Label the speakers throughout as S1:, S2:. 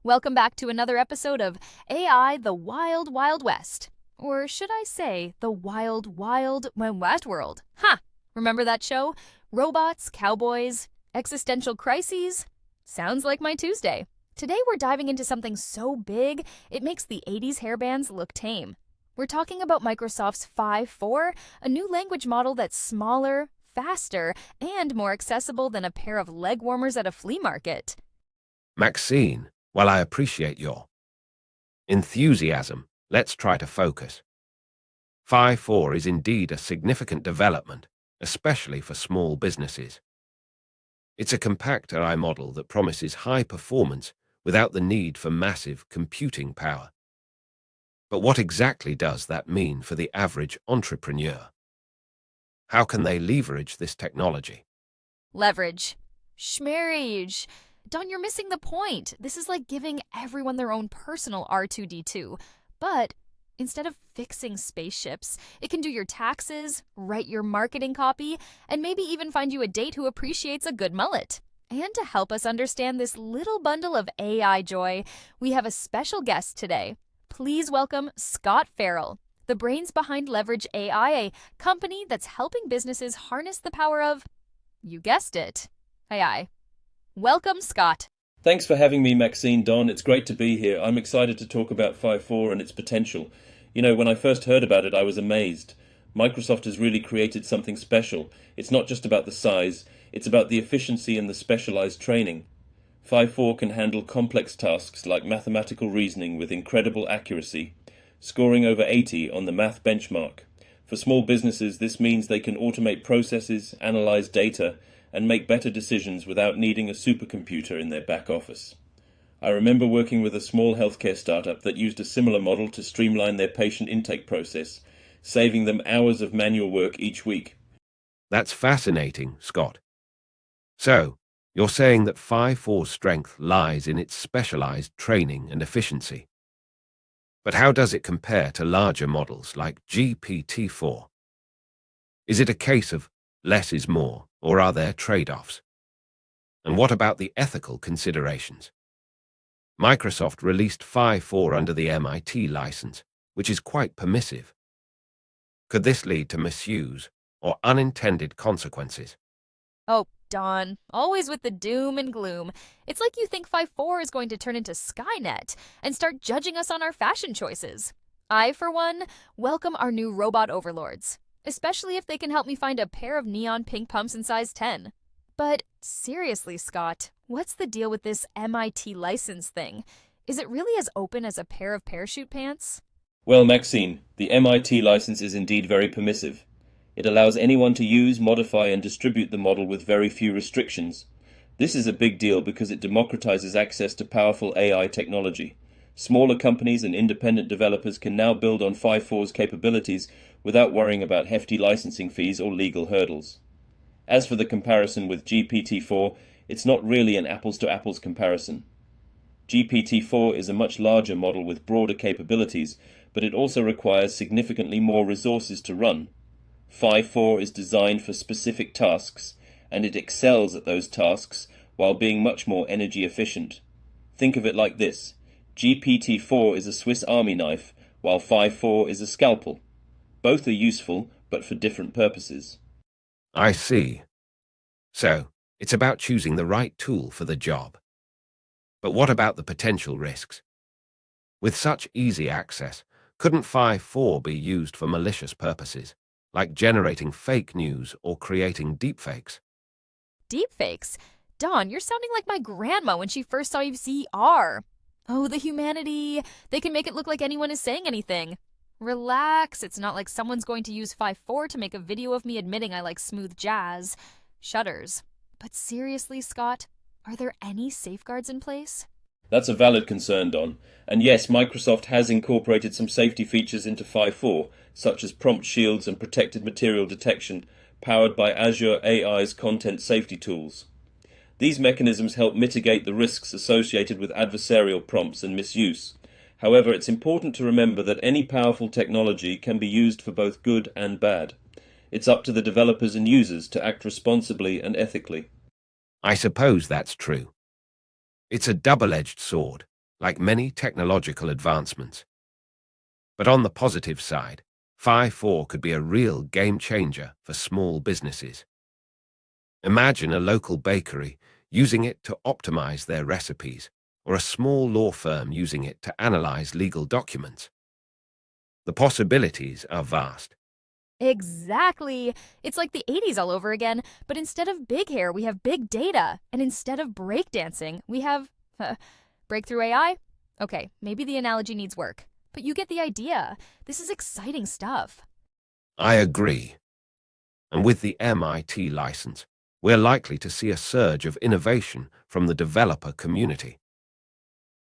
S1: Welcome back to another episode of AI The Wild Wild West. Or should I say, The Wild Wild West World? Ha! Remember that show? Robots, cowboys, existential crises? Sounds like my Tuesday. Today we're diving into something so big, it makes the 80s hairbands look tame. We're talking about Microsoft's Phi-4, a new language model that's smaller, faster, and more accessible than a pair of leg warmers at a flea market.
S2: Maxine, while I appreciate your enthusiasm, let's try to focus. Phi-4 is indeed a significant development, especially for small businesses. It's a compact AI model that promises high performance without the need for massive computing power. But what exactly does that mean for the average entrepreneur? How can they leverage this technology?
S1: Leverage. Schmarriage. Don, you're missing the point. This is like giving everyone their own personal R2-D2. But instead of fixing spaceships, it can do your taxes, write your marketing copy, and maybe even find you a date who appreciates a good mullet. And to help us understand this little bundle of AI joy, we have a special guest today. Please welcome Scott Farrell, the brains behind Leverage AI, a company that's helping businesses harness the power of, you guessed it, AI. Welcome, Scott.
S3: Thanks for having me, Maxine. Don, it's great to be here. I'm excited to talk about Phi-4 and its potential. You know, when I first heard about it, I was amazed. Microsoft has really created something special. It's not just about the size, it's about the efficiency and the specialized training. Phi-4 can handle complex tasks like mathematical reasoning with incredible accuracy, scoring over 80 on the math benchmark. For small businesses, this means they can automate processes, analyze data, and make better decisions without needing a supercomputer in their back office. I remember working with a small healthcare startup that used a similar model to streamline their patient intake process, saving them hours of manual work each week.
S2: That's fascinating, Scott. So, you're saying that Phi-4's strength lies in its specialized training and efficiency. But how does it compare to larger models like GPT-4? Is it a case of less is more, or are there trade-offs? And what about the ethical considerations? Microsoft released Phi-4 under the MIT license, which is quite permissive. Could this lead to misuse or unintended consequences?
S1: Oh, Don, always with the doom and gloom. It's like you think Phi-4 is going to turn into Skynet and start judging us on our fashion choices. I, for one, welcome our new robot overlords, especially if they can help me find a pair of neon pink pumps in size 10. But seriously, Scott, what's the deal with this MIT license thing? Is it really as open as a pair of parachute pants?
S3: Well, Maxine, the MIT license is indeed very permissive. It allows anyone to use, modify, and distribute the model with very few restrictions. This is a big deal because it democratizes access to powerful AI technology. Smaller companies and independent developers can now build on Phi-4's capabilities without worrying about hefty licensing fees or legal hurdles. As for the comparison with GPT-4, it's not really an apples-to-apples comparison. GPT-4 is a much larger model with broader capabilities, but it also requires significantly more resources to run. Phi-4 is designed for specific tasks, and it excels at those tasks while being much more energy efficient. Think of it like this. GPT-4 is a Swiss Army knife, while Phi-4 is a scalpel. Both are useful, but for different purposes.
S2: I see. So, it's about choosing the right tool for the job. But what about the potential risks? With such easy access, couldn't Phi-4 be used for malicious purposes, like generating fake news or creating deepfakes?
S1: Deepfakes? Dawn, you're sounding like my grandma when she first saw VR. Oh, the humanity. They can make it look like anyone is saying anything. Relax, it's not like someone's going to use Phi-4 to make a video of me admitting I like smooth jazz. Shudders. But seriously, Scott, are there any safeguards in place?
S3: That's a valid concern, Don. And yes, Microsoft has incorporated some safety features into Phi-4, such as prompt shields and protected material detection, powered by Azure AI's content safety tools. These mechanisms help mitigate the risks associated with adversarial prompts and misuse. However, it's important to remember that any powerful technology can be used for both good and bad. It's up to the developers and users to act responsibly and ethically.
S2: I suppose that's true. It's a double-edged sword. like many technological advancements. But on the positive side, Phi-4 could be a real game changer for small businesses. Imagine a local bakery using it to optimize their recipes, or a small law firm using it to analyze legal documents. The possibilities are vast.
S1: Exactly. It's like the 80s all over again, but instead of big hair, we have big data. And instead of breakdancing, we have breakthrough AI? Okay, maybe the analogy needs work, but you get the idea. This is exciting stuff.
S2: I agree. And with the MIT license, we're likely to see a surge of innovation from the developer community.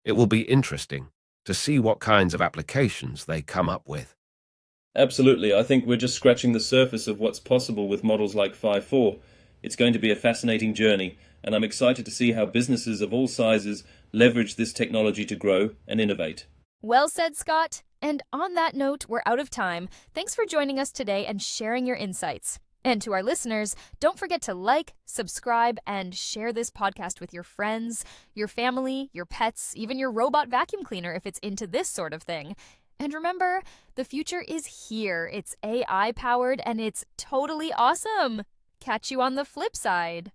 S2: It will be interesting to see what kinds of applications they come up with.
S3: Absolutely. I think we're just scratching the surface of what's possible with models like Phi-4. It's going to be a fascinating journey, and I'm excited to see how businesses of all sizes leverage this technology to grow and innovate.
S1: Well said, Scott. And on that note, we're out of time. Thanks for joining us today and sharing your insights. And to our listeners, don't forget to like, subscribe, and share this podcast with your friends, your family, your pets, even your robot vacuum cleaner if it's into this sort of thing. And remember, the future is here. It's AI powered and it's totally awesome. Catch you on the flip side.